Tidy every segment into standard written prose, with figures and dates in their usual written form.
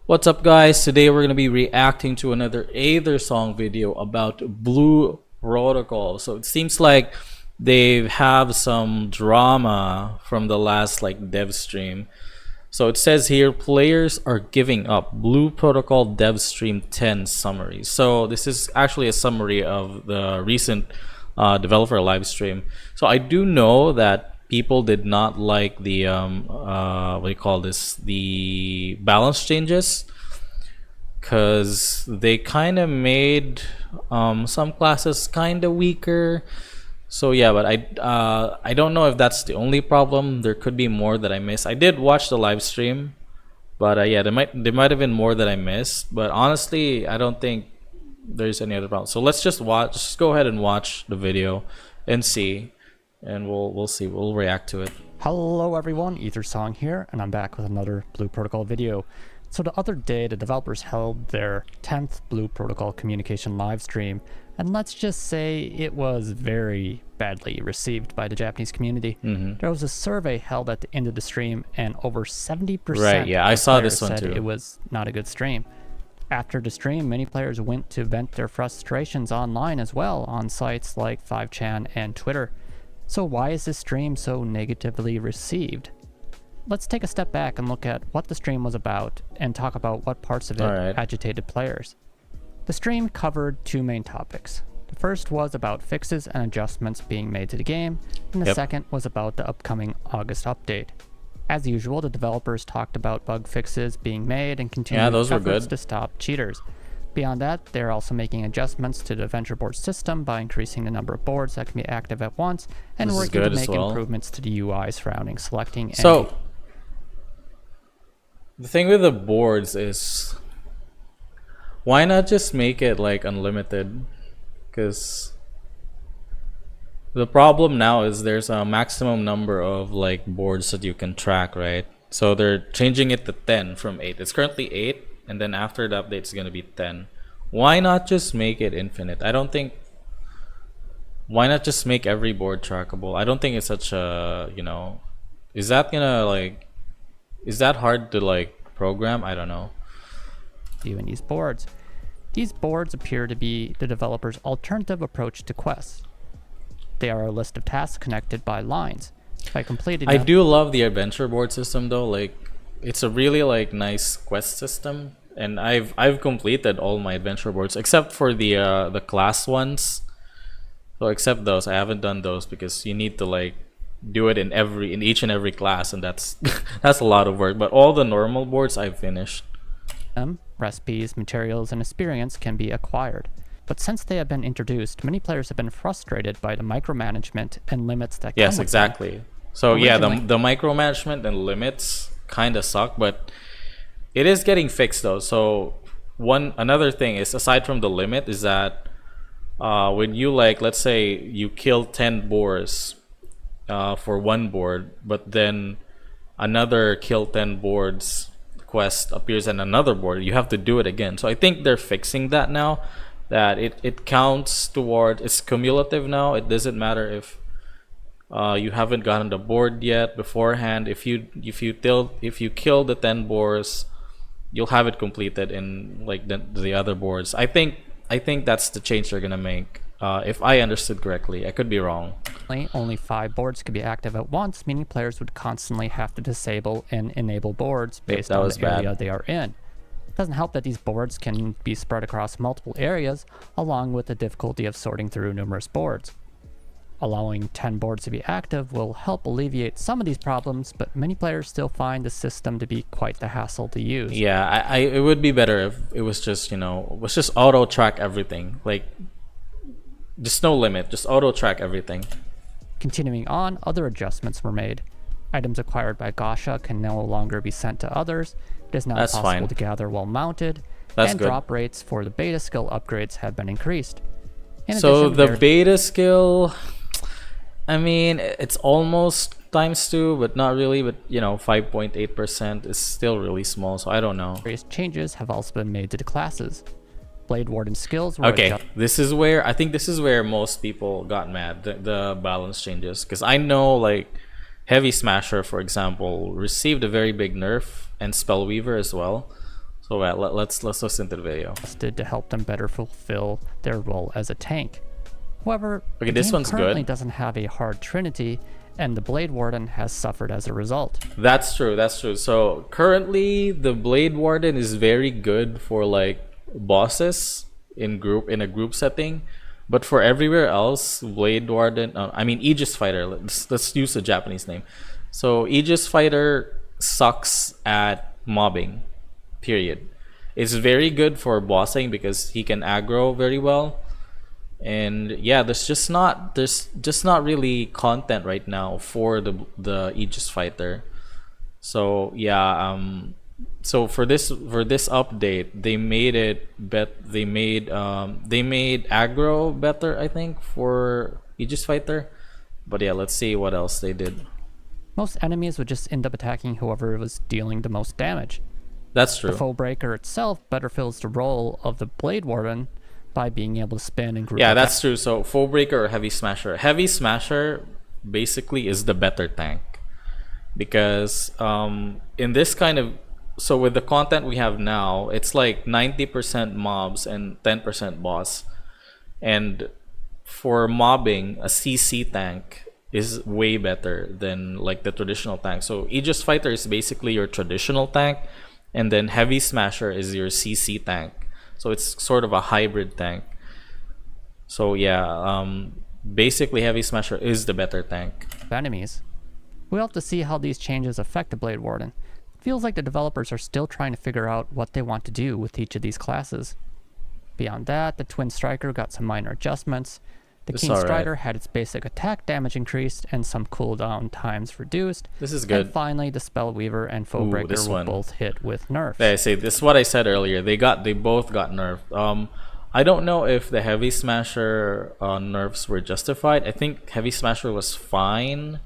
What's up, guys? Today we're going to be reacting to another Aether song video about Blue Protocol. So it seems like they have some drama from the last dev stream. So it says here, players are giving up. Blue Protocol dev stream 10 summary. So this is actually a summary of the recent developer live stream. So I do know that people did not like the what do you call this, the balance changes, because they kind of made some classes kind of weaker. So yeah, but I don't know if that's the only problem. There could be more that I missed. I did watch the live stream, but yeah, there might have been more that I missed, but honestly I don't think there's any other problem. So let's just go ahead and watch the video and see, and we'll see, we'll react to it. Hello everyone, EtherSong here, and I'm back with another Blue Protocol video. So the other day, the developers held their 10th Blue Protocol communication live stream, and let's just say it was very badly received by the Japanese community. There was a survey held at the end of the stream, and over 70% right, yeah, I saw this one said too. It was not a good stream. After the stream, many players went to vent their frustrations online as well on sites like 5chan and Twitter. So why is this stream so negatively received? Let's take a step back and look at what the stream was about and talk about what parts of it agitated players. The stream covered two main topics. The first was about fixes and adjustments being made to the game, and the second was about the upcoming August update. As usual, the developers talked about bug fixes being made and continued efforts to stop cheaters. Beyond that, they're also making adjustments to the adventure board system by increasing the number of boards that can be active at once, and working to make improvements to the UI surrounding selecting. So the thing with the boards is, why not just make it like unlimited? Because the problem now is there's a maximum number of boards that you can track, right? So they're changing it to 10 from 8. It's currently 8, and then after the update it's gonna be 10. Why not just make it infinite? Why not just make every board trackable? I don't think it's such a, is that gonna is that hard to program? I don't know. Viewing these boards. These boards appear to be the developer's alternative approach to quests. They are a list of tasks connected by lines. If I completed I do love the adventure board system though. It's a really nice quest system, and I've completed all my adventure boards except for the class ones. So except those, I haven't done those because you need to do it in each and every class, and that's that's a lot of work. But all the normal boards I've finished. Recipes, materials, and experience can be acquired. But since they have been introduced, many players have been frustrated by the micromanagement and limits that come with exactly. them. So yeah, the micromanagement and limits kind of suck, but it is getting fixed though. So another thing is, aside from the limit, is that when you let's say you kill 10 boars for one board, but then another kill 10 boards quest appears in another board, you have to do it again. So I think they're fixing that now, that it counts toward, it's cumulative now. It doesn't matter if you haven't gotten the board yet beforehand. If you kill the 10 boars, you'll have it completed in the other boards. I think that's the change they're gonna make, if I understood correctly. I could be wrong. Only 5 boards could be active at once, meaning players would constantly have to disable and enable boards based on the area they are in. It doesn't help that these boards can be spread across multiple areas, along with the difficulty of sorting through numerous boards. Allowing 10 boards to be active will help alleviate some of these problems, but many players still find the system to be quite the hassle to use. Yeah, it would be better if it was just, auto track everything. Just no limit, just auto track everything. Continuing on, other adjustments were made. Items acquired by Gacha can no longer be sent to others. It is now possible to gather while mounted. And drop rates for the beta skill upgrades have been increased. So the beta skill, I mean, it's almost ×2, but not really. But 5.8% is still really small, so I don't know. Various changes have also been made to the classes. Blade Warden skills were I think this is where most people got mad, the balance changes, because I know Heavy Smasher, for example, received a very big nerf, and Spellweaver as well. So let's listen to the video. Did to help them better fulfill their role as a tank. However, Okay, the this game one's currently good. doesn't have a hard trinity, and the Blade Warden has suffered as a result. That's true. That's true. So currently, the Blade Warden is very good for like bosses in a group setting, but for everywhere else, Blade Warden. I mean, Aegis Fighter. Let's use the Japanese name. So Aegis Fighter sucks at mobbing. Period. It's very good for bossing because he can aggro very well. And yeah, there's just not really content right now for the Aegis Fighter. So yeah, so for this update, they made aggro better, I think, for Aegis Fighter. But yeah, let's see what else they did. Most enemies would just end up attacking whoever was dealing the most damage. That's true. The Foe Breaker itself better fills the role of the Blade Warden by being able to spin and group. Yeah, that's true. So Foe Breaker or Heavy Smasher. Heavy Smasher basically is the better tank because in this kind of, so with the content we have now, it's like 90% mobs and 10% boss. And for mobbing, a CC tank is way better than like the traditional tank. So Aegis Fighter is basically your traditional tank, and then Heavy Smasher is your CC tank. So it's sort of a hybrid tank. So yeah, basically Heavy Smasher is the better tank. Enemies. We'll have to see how these changes affect the Blade Warden. Feels like the developers are still trying to figure out what they want to do with each of these classes. Beyond that, the Twin Striker got some minor adjustments. The It's King alright. Strider had its basic attack damage increased and some cooldown times reduced. This is good. And finally, the Spellweaver and Foe Ooh, Breaker this were one. both hit with nerfs. Yeah, I say this is what I said earlier. They both got nerfed. I don't know if the Heavy Smasher nerfs were justified. I think Heavy Smasher was fine.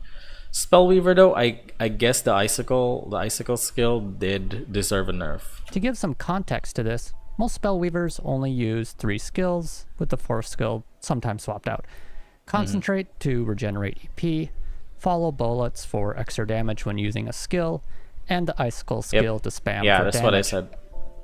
Spellweaver though, I guess the icicle skill did deserve a nerf. To give some context to this, most Spellweavers only use 3 skills, with the 4th skill sometimes swapped out. Concentrate to regenerate EP, follow bullets for extra damage when using a skill, and the icicle skill to spam Yeah, for that's damage. what I said.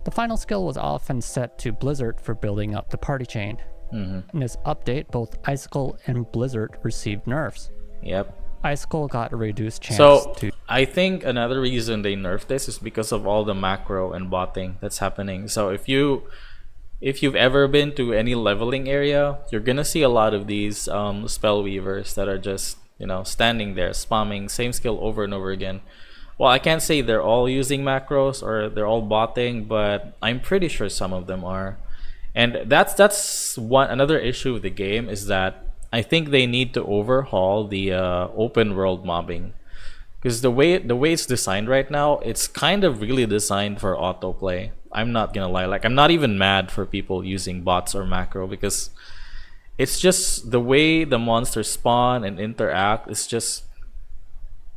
The final skill was often set to Blizzard for building up the party chain. In this update, both Icicle and Blizzard received nerfs. Yep. Icicle got a reduced chance So to I think another reason they nerfed this is because of all the macro and botting that's happening. So if you've ever been to any leveling area, you're gonna see a lot of these Spellweavers that are just, you know, standing there spamming same skill over and over again. Well, I can't say they're all using macros or they're all botting, but I'm pretty sure some of them are. And that's another issue with the game is that I think they need to overhaul the open world mobbing, because the way it's designed right now, it's kind of really designed for autoplay. I'm not gonna lie, like I'm not even mad for people using bots or macro, because it's just the way the monsters spawn and interact. It's just,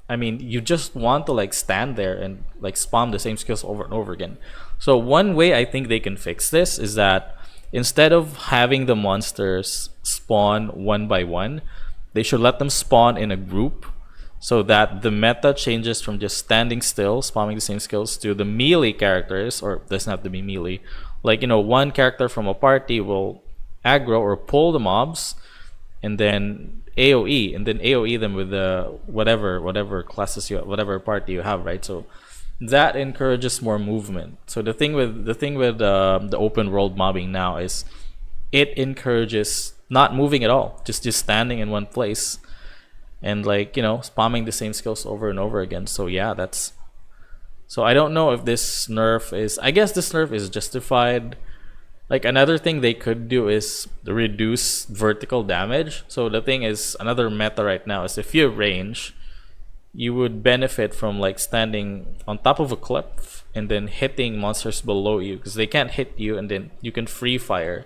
I mean, you just want to like stand there and like spam the same skills over and over again. So one way I think they can fix this is that instead of having the monsters spawn one by one, they should let them spawn in a group, so that the meta changes from just standing still, spamming the same skills, to the melee characters, or it doesn't have to be melee. Like, you know, one character from a party will aggro or pull the mobs, and then AoE them with the whatever classes whatever party you have, right? So that encourages more movement. So the thing with the open world mobbing now is it encourages not moving at all, just standing in one place and, like, you know, spamming the same skills over and over again. So yeah, so I don't know if this nerf is, I guess this nerf is justified. Like, another thing they could do is reduce vertical damage. So the thing is, another meta right now is if you range, you would benefit from like standing on top of a cliff and then hitting monsters below you, because they can't hit you, and then you can free fire.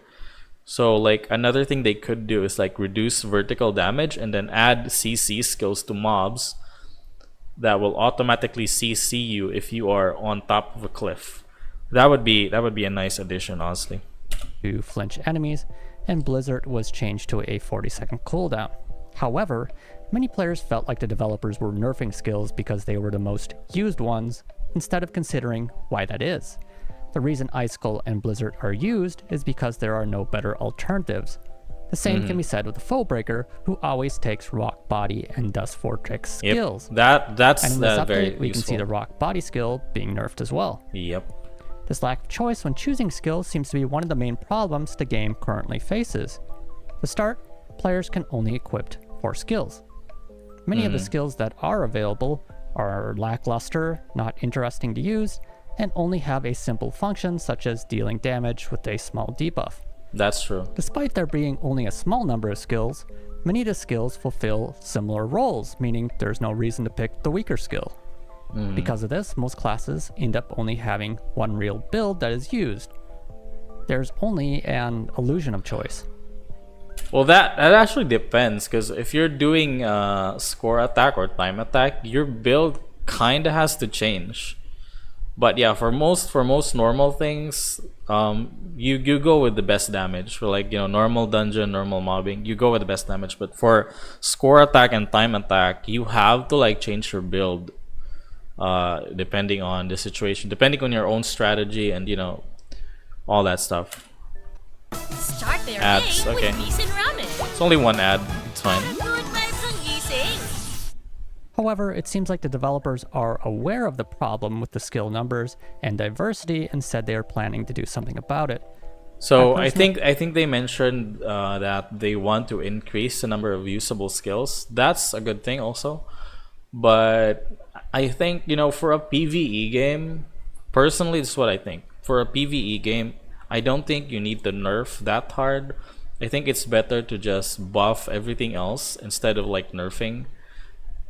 So like another thing they could do is like reduce vertical damage and then add CC skills to mobs that will automatically CC you if you are on top of a cliff. That would be a nice addition, honestly. to flinch enemies, and Blizzard was changed to a 40-second cooldown. However, many players felt like the developers were nerfing skills because they were the most used ones, instead of considering why that is. The reason Icicle and Blizzard are used is because there are no better alternatives. The same can be said with the Foebreaker, who always takes Rock Body and Dust Vortex skills. That's And in this very update, we can see the Rock Body skill being nerfed as well. Yep. This lack of choice when choosing skills seems to be one of the main problems the game currently faces. To start, players can only equip 4 skills. Many of the skills that are available are lackluster, not interesting to use, and only have a simple function such as dealing damage with a small debuff. That's true. Despite there being only a small number of skills, many of the skills fulfill similar roles, meaning there's no reason to pick the weaker skill. Because of this, most classes end up only having one real build that is used. There's only an illusion of choice. Well, that actually depends, because if you're doing score attack or time attack, your build kind of has to change. But yeah, for most normal things, you go with the best damage. For like, normal dungeon, normal mobbing, you go with the best damage. But for score attack and time attack, you have to like change your build depending on the situation, depending on your own strategy, and all that stuff. Start their Ads, day okay. with beef and ramen. It's only one ad. It's fine. Good vibes ang gising. However, it seems like the developers are aware of the problem with the skill numbers and diversity and said they are planning to do something about it. So I think they mentioned that they want to increase the number of usable skills. That's a good thing also. But I think, for a PvE game, personally, this is what I think. For a PvE game, I don't think you need to nerf that hard. I think it's better to just buff everything else instead of like nerfing.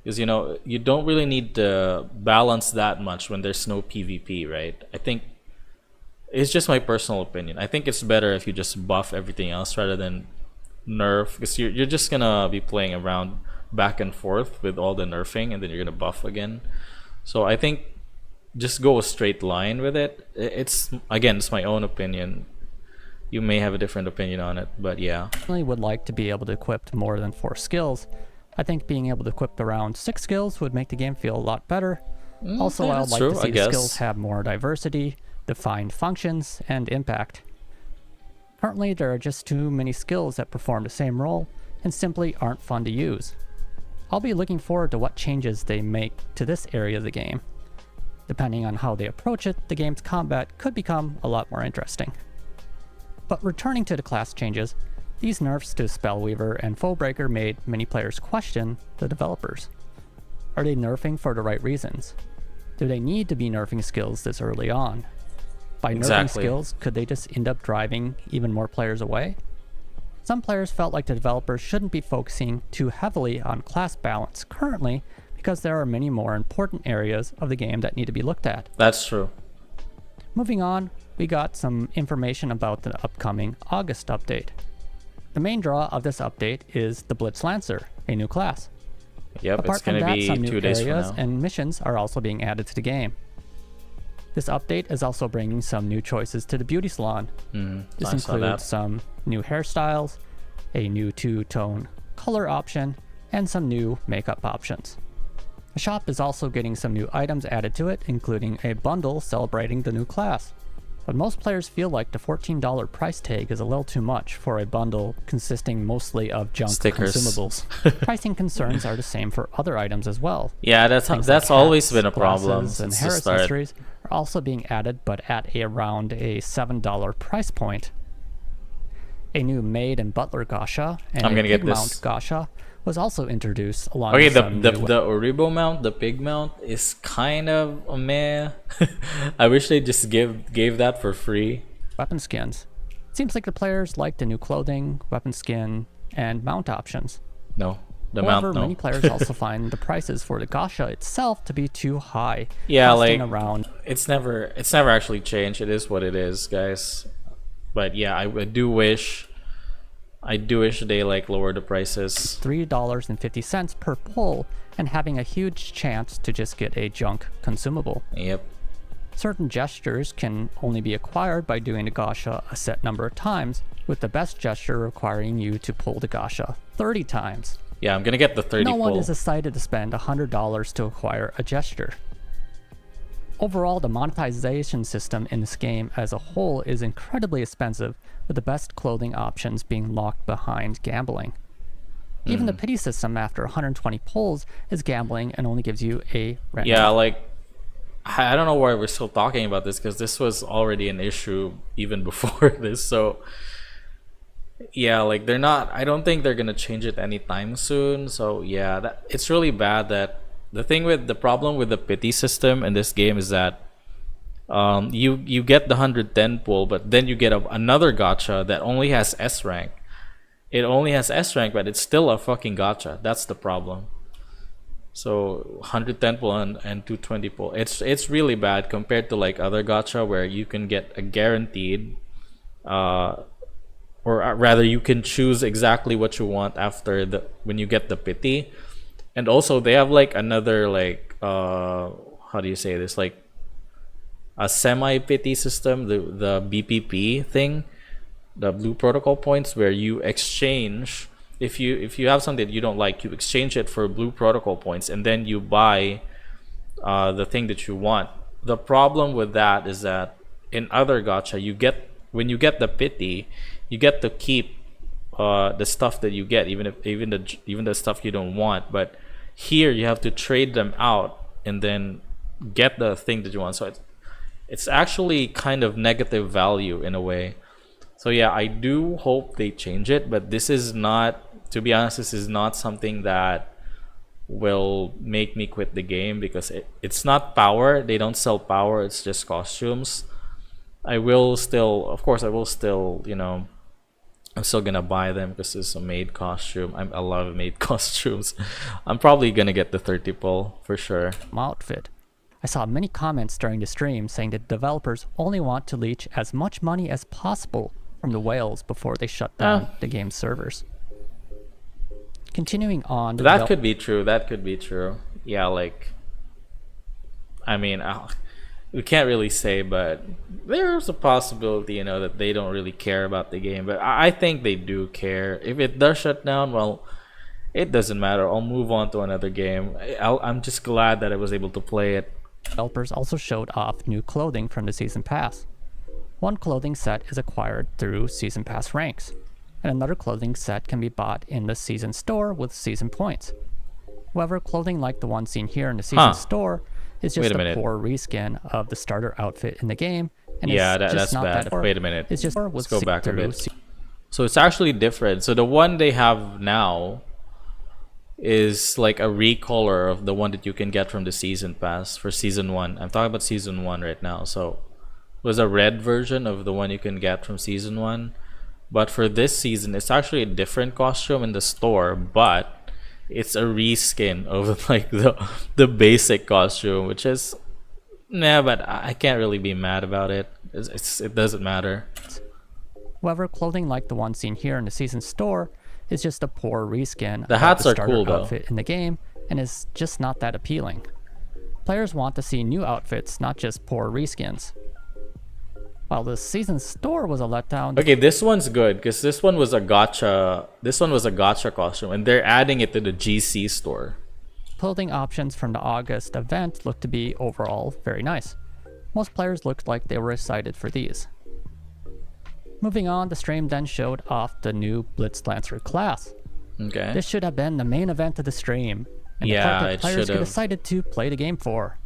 Because, you don't really need to balance that much when there's no PvP, right? I think it's just my personal opinion. I think it's better if you just buff everything else rather than nerf. Because you're just going to be playing around back and forth with all the nerfing, and then you're going to buff again. So I think just go a straight line with it. It's my own opinion. You may have a different opinion on it, but yeah. I really would like to be able to equip more than 4 skills. I think being able to equip around 6 skills would make the game feel a lot better. Also, yeah, I would like true, to see I the guess. skills have more diversity, defined functions, and impact. Currently, there are just too many skills that perform the same role and simply aren't fun to use. I'll be looking forward to what changes they make to this area of the game. Depending on how they approach it, the game's combat could become a lot more interesting. But returning to the class changes, these nerfs to Spellweaver and Foebreaker made many players question the developers. Are they nerfing for the right reasons? Do they need to be nerfing skills this early on? By nerfing Exactly. skills, could they just end up driving even more players away? Some players felt like the developers shouldn't be focusing too heavily on class balance currently because there are many more important areas of the game that need to be looked at. That's true. Moving on, we got some information about the upcoming August update. The main draw of this update is the Blitz Lancer, a new class. Yep, Apart it's going from to that, be some new 2 days from areas now. and missions are also being added to the game. This update is also bringing some new choices to the beauty salon. This I saw that. includes some new hairstyles, a new 2-tone color option, and some new makeup options. The shop is also getting some new items added to it, including a bundle celebrating the new class. But most players feel like the $14 price tag is a little too much for a bundle consisting mostly of junk Stickers. consumables. Pricing concerns are the same for other items as well. Yeah, that's Things like always hats, been a problem glasses, and since hair the start. accessories are also being added, but at around a $7 price point. A new maid and butler gasha and I'm a gonna get pig mount this. gasha was also introduced along Okay, with the some the new the Oribo mount, the pig mount, is kind of a meh. I wish they just gave that for free. weapon skins. Seems like the players like the new clothing, weapon skin, and mount options. No, the However, mount, no. many players also find the prices for the gasha itself to be too high. Yeah, costing like around it's never actually changed. It is what it is, guys. But yeah, I do wish they like lower the prices. $3.50 per pull and having a huge chance to just get a junk consumable. Yep. Certain gestures can only be acquired by doing the gasha a set number of times, with the best gesture requiring you to pull the gasha 30 times. Yeah, I'm gonna get the 30 No one pull. is excited to spend $100 to acquire a gesture. Overall, the monetization system in this game as a whole is incredibly expensive, with the best clothing options being locked behind gambling. Even the pity system after 120 pulls is gambling and only gives you a random. Yeah, like I don't know why we're still talking about this, because this was already an issue even before this. So yeah, like I don't think they're gonna change it anytime soon. So yeah, it's really bad that the problem with the pity system in this game is that you get the 110 pull, but then you get another gacha that only has S rank. It only has S rank, but it's still a fucking gacha. That's the problem. So 110 pull and 220 pull. It's really bad compared to like other gacha where you can get a guaranteed, or rather you can choose exactly what you want after when you get the pity. And also they have like another like how do you say this, like a semi pity system, the BPP thing, the blue protocol points, where you exchange if you have something that you don't like, you exchange it for blue protocol points and then you buy the thing that you want. The problem with that is that in other gacha when you get the pity, you get to keep the stuff that you get, even the stuff you don't want. But here you have to trade them out and then get the thing that you want. So it's actually kind of negative value in a way. So yeah, I do hope they change it, but this is not, to be honest, this is not something that will make me quit the game, because it's not power. They don't sell power, it's just costumes. I will still, of course, I'm still gonna buy them because it's a made costume. I love made costumes. I'm probably gonna get the 30 pull for sure. Outfit. I saw many comments during the stream saying that developers only want to leech as much money as possible from the whales before they shut down the game's servers. Continuing on, that could be true. That could be true. Yeah, like, I mean, we can't really say, but there's a possibility, that they don't really care about the game. But I think they do care. If it does shut down, well, it doesn't matter. I'll move on to another game. I'm just glad that I was able to play it. Developers also showed off new clothing from the Season Pass. One clothing set is acquired through Season Pass ranks, and another clothing set can be bought in the Season Store with Season points. However, clothing like the one seen here in the Season Store is just a poor reskin of the starter outfit in the game, and that's bad. Wait a minute. It's just let's go back a bit. So it's actually different. So the one they have now is like a recolor of the one that you can get from the Season Pass for Season 1. I'm talking about Season 1 right now. So it was a red version of the one you can get from Season 1. But for this season, it's actually a different costume in the store, but it's a reskin of like the basic costume, which is but I can't really be mad about it. It doesn't matter. However, clothing like the one seen here in the Season Store is just a poor reskin the hats of the are cool starter outfit in the game, and is just not that appealing. Players want to see new outfits, not just poor reskins. While the Season Store was a letdown. Okay, this one's good because this one was a gacha. This one was a gacha costume, and they're adding it to the GC store. Clothing options from the August event looked to be overall very nice. Most players looked like they were excited for these. Moving on, the stream then showed off the new Blitz Lancer class. Okay. This should have been the main event of the stream, and the part that players get excited to play the game for.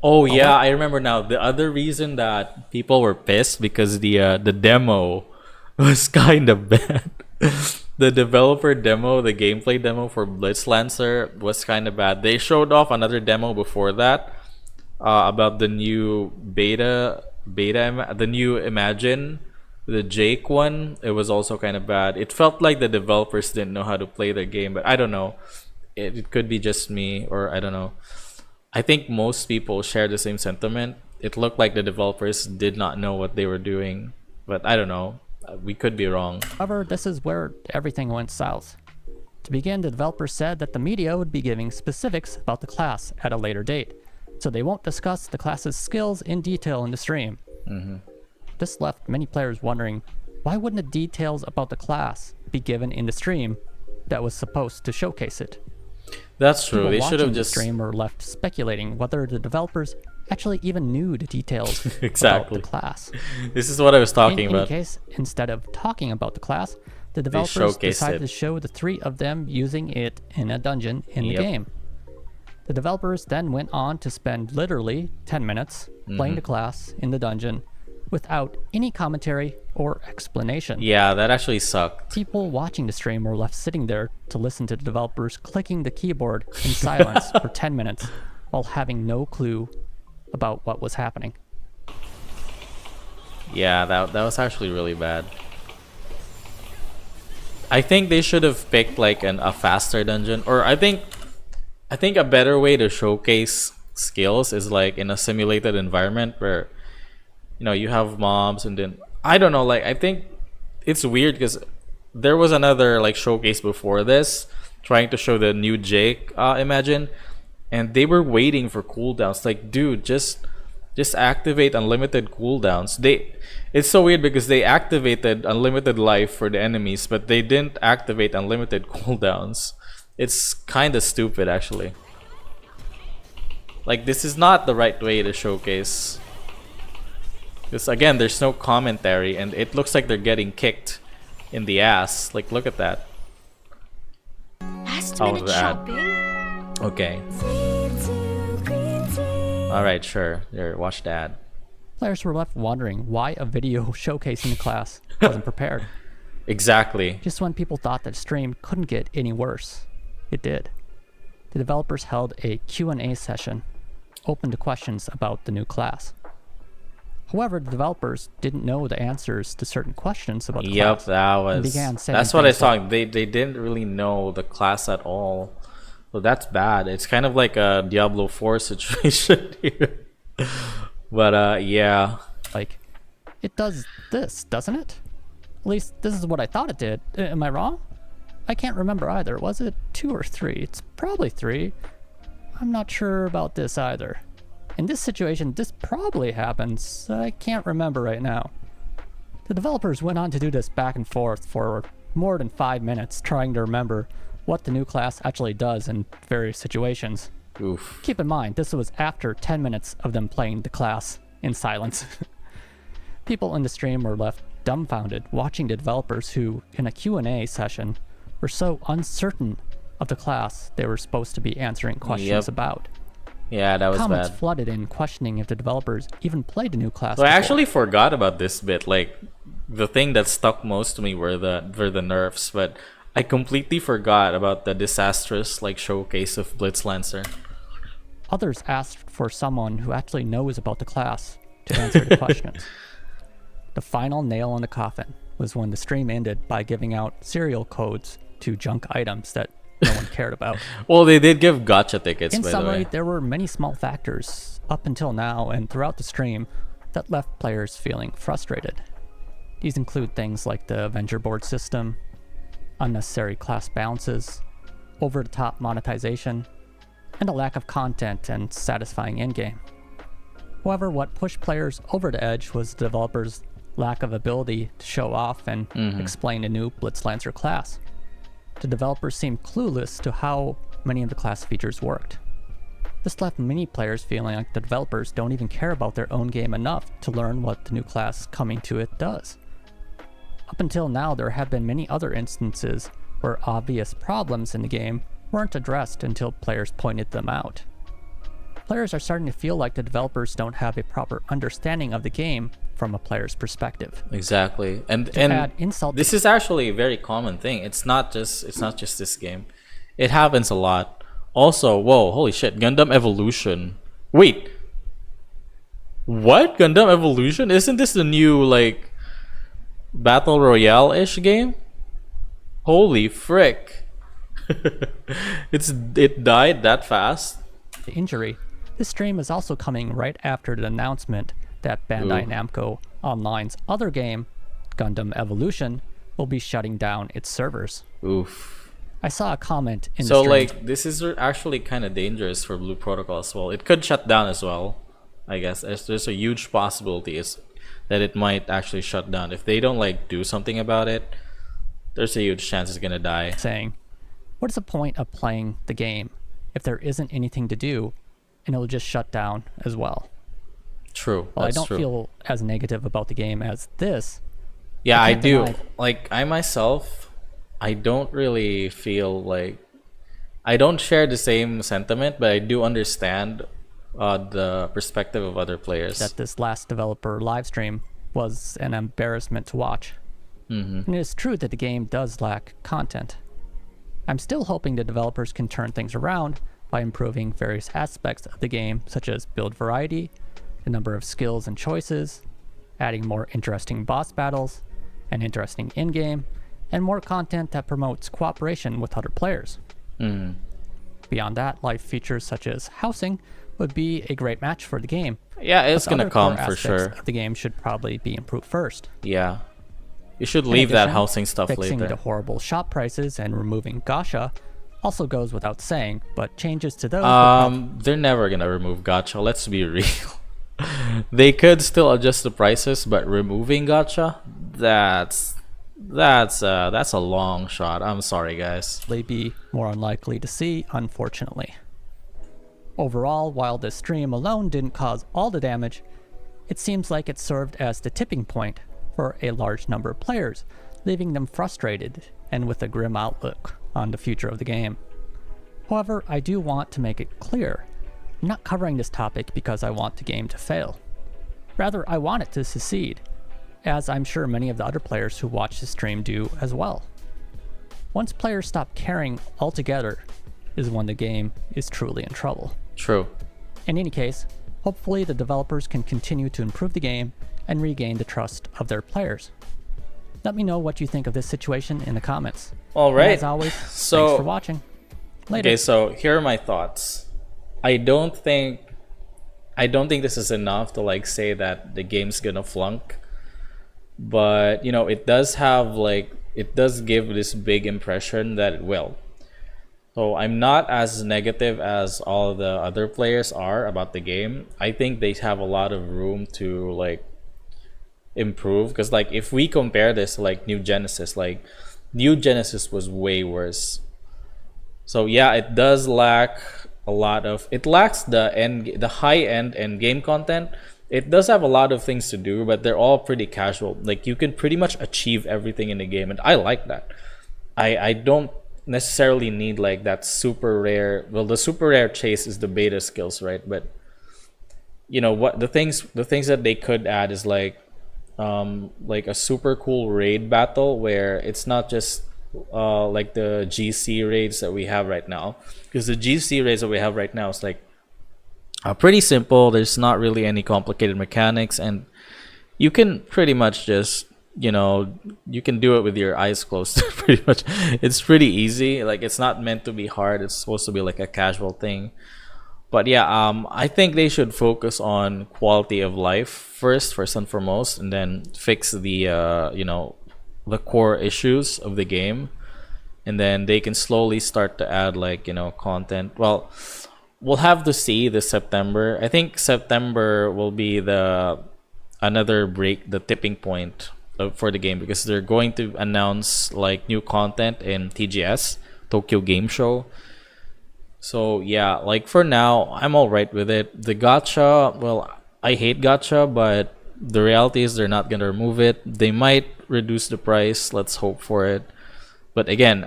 Oh yeah, I remember now. The other reason that people were pissed because the demo was kind of bad. The developer demo, the gameplay demo for Blitz Lancer was kind of bad. They showed off another demo before that about the new the new Imagine, the Jake one. It was also kind of bad. It felt like the developers didn't know how to play their game, but I don't know. It could be just me, or I don't know. I think most people share the same sentiment. It looked like the developers did not know what they were doing, but I don't know. We could be wrong. However, this is where everything went south. To begin, the developers said that the media would be giving specifics about the class at a later date, so they won't discuss the class's skills in detail in the stream. This left many players wondering, why wouldn't the details about the class be given in the stream that was supposed to showcase it? That's true. People they should have watching just the stream were left speculating whether the developers actually even knew the details Exactly. about the class. This is what I was In talking any about. case, instead of talking about the class, the developers showcased decided it. to show the 3 of them using it in a dungeon in the Yep. game. The developers then went on to spend literally 10 minutes playing the class in the dungeon without any commentary or explanation. Yeah, that actually sucked. People watching the stream were left sitting there to listen to the developers clicking the keyboard in silence for 10 minutes while having no clue about what was happening. Yeah, that was actually really bad. I think they should have picked like a faster dungeon, or I think a better way to showcase skills is like in a simulated environment where you have mobs, and then I don't know, like I think it's weird because there was another like showcase before this trying to show the new Jake Imagine, and they were waiting for cooldowns. Like, dude, just activate unlimited cooldowns. It's so weird because they activated unlimited life for the enemies, but they didn't activate unlimited cooldowns. It's kind of stupid, actually. Like, this is not the right way to showcase. Because again, there's no commentary, and it looks like they're getting kicked in the ass. Like, look at that. Last Oh, minute the ad. shopping? Okay. Alright, sure. Here, watch the ad. Players were left wondering why a video showcasing the class wasn't prepared. Exactly. Just when people thought that stream couldn't get any worse, it did. The developers held a Q&A session, open to questions about the new class. However, the developers didn't know the answers to certain questions about the Yep, class. that and was. began saying That's what I things saw. like, They didn't really know the class at all. So that's bad. It's kind of like a Diablo 4 situation here. But yeah. like, it does this, doesn't it? At least this is what I thought it did. Am I wrong? I can't remember either. Was it 2 or 3? It's probably 3. I'm not sure about this either. In this situation, this probably happens. I can't remember right now. The developers went on to do this back and forth for more than 5 minutes, trying to remember what the new class actually does in various situations. Oof. Keep in mind, this was after 10 minutes of them playing the class in silence. People in the stream were left dumbfounded watching the developers who, in a Q&A session, were so uncertain of the class they were supposed to be answering questions about. Yeah, that was Comments bad. flooded in questioning if the developers even played the new class So I before. actually forgot about this bit. Like, the thing that stuck most to me were the nerfs, but I completely forgot about the disastrous like showcase of Blitz Lancer. Others asked for someone who actually knows about the class to answer the questions. The final nail in the coffin was when the stream ended by giving out serial codes to junk items that no one cared about. Well, they did give gotcha tickets, In by the summary, way. there were many small factors up until now and throughout the stream that left players feeling frustrated. These include things like the Avenger board system, unnecessary class balances, over-the-top monetization, and a lack of content and satisfying endgame. However, what pushed players over the edge was the developers' lack of ability to show off and explain the new Blitz Lancer class. The developers seemed clueless to how many of the class features worked. This left many players feeling like the developers don't even care about their own game enough to learn what the new class coming to it does. Up until now, there have been many other instances where obvious problems in the game weren't addressed until players pointed them out. Players are starting to feel like the developers don't have a proper understanding of the game from a player's perspective. Exactly. And add insult this is actually a very common thing. It's not just this game. It happens a lot. Also, whoa, holy shit, Gundam Evolution. Wait. What? Gundam Evolution? Isn't this the new like Battle Royale-ish game? Holy frick. It died that fast. The injury. This stream is also coming right after the announcement that Bandai Ooh. Namco Online's other game, Gundam Evolution, will be shutting down its servers. Oof. I saw a comment in So the stream. like this is actually kind of dangerous for Blue Protocol as well. It could shut down as well. I guess there's a huge possibility is that it might actually shut down if they don't like do something about it. There's a huge chance it's gonna die. saying, what is the point of playing the game if there isn't anything to do and it'll just shut down as well? True. While I That's don't true. feel as negative about the game as this, Yeah, I can't do. deny- Like I myself, I don't really feel like I don't share the same sentiment, but I do understand the perspective of other players. that this last developer live stream was an embarrassment to watch. Mm-hmm. And it is true that the game does lack content. I'm still hoping the developers can turn things around by improving various aspects of the game, such as build variety, the number of skills and choices, adding more interesting boss battles, an interesting in-game, and more content that promotes cooperation with other players. Mm. Beyond that, live features such as housing would be a great match for the game. Yeah, it's But gonna other core come for aspects sure. of the game should probably be improved first. Yeah, you should In leave that addition, housing stuff fixing later. the horrible shop prices and removing gacha also goes without saying, but changes to those would They're never gonna remove gacha. Let's be real. They could still adjust the prices, but removing gacha, that's a long shot. I'm sorry, guys. probably be more unlikely to see, unfortunately. Overall, while this stream alone didn't cause all the damage, it seems like it served as the tipping point for a large number of players, leaving them frustrated and with a grim outlook on the future of the game. However, I do want to make it clear, I'm not covering this topic because I want the game to fail. Rather, I want it to succeed, as I'm sure many of the other players who watch the stream do as well. Once players stop caring altogether is when the game is truly in trouble. True. In any case, hopefully the developers can continue to improve the game and regain the trust of their players. Let me know what you think of this situation in the comments. All And right. as always, So- thanks for watching. Later. Okay, so here are my thoughts. I don't think this is enough to like say that the game's gonna flunk. But you know, it does give this big impression that it will. So I'm not as negative as all the other players are about the game. I think they have a lot of room to like improve, because like if we compare this to like New Genesis was way worse. So yeah, it does lack it lacks the high end game content. It does have a lot of things to do, but they're all pretty casual. Like you can pretty much achieve everything in the game, and I like that. I don't necessarily need like that super rare. Well, the super rare chase is the beta skills, right? But you know what, the things that they could add is like a super cool raid battle where it's not just like the GC raids that we have right now, because the GC raids that we have right now is like pretty simple. There's not really any complicated mechanics, and you can pretty much just, you know, you can do it with your eyes closed. Pretty much, it's pretty easy. Like it's not meant to be hard. It's supposed to be like a casual thing. But yeah, I think they should focus on quality of life first and foremost, and then fix the the core issues of the game, and then they can slowly start to add like, you know, content. Well, we'll have to see this September. I think September will be the tipping point for the game, because they're going to announce like new content in TGS, Tokyo Game Show. So yeah, like for now, I'm all right with it. The gacha, well, I hate gacha, but the reality is they're not gonna remove it. They might reduce the price. Let's hope for it. But again,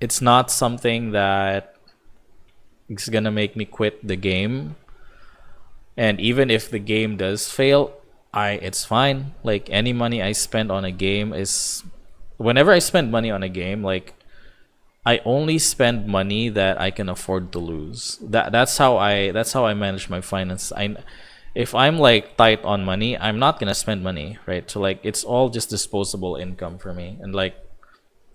it's not something that is gonna make me quit the game. And even if the game does fail, it's fine. Like any money I spend on a game is, whenever I spend money on a game, like I only spend money that I can afford to lose. That's how I manage my finance. If I'm like tight on money, I'm not gonna spend money, right? So like it's all just disposable income for me. And like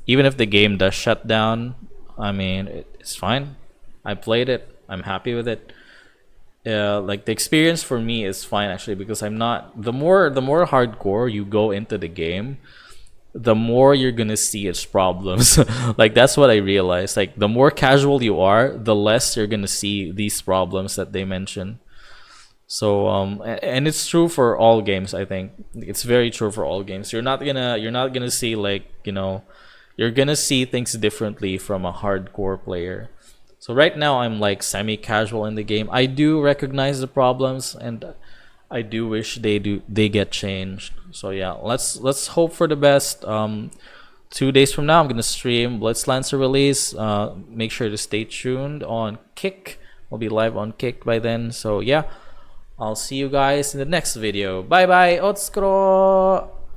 even if the game does shut down, I mean it's fine. I played it. I'm happy with it. Like the experience for me is fine actually, because I'm not, the more hardcore you go into the game, the more you're gonna see its problems. Like that's what I realized. Like the more casual you are, the less you're gonna see these problems that they mention. So and it's true for all games. I think it's very true for all games. You're not gonna see like, you know, you're gonna see things differently from a hardcore player. So right now I'm like semi-casual in the game. I do recognize the problems, and I do wish they get changed. So yeah, let's hope for the best. 2 days from now, I'm gonna stream Blitz Lancer release. Make sure to stay tuned on Kick. I'll be live on Kick by then. So yeah, I'll see you guys in the next video. Bye bye. Otskuro.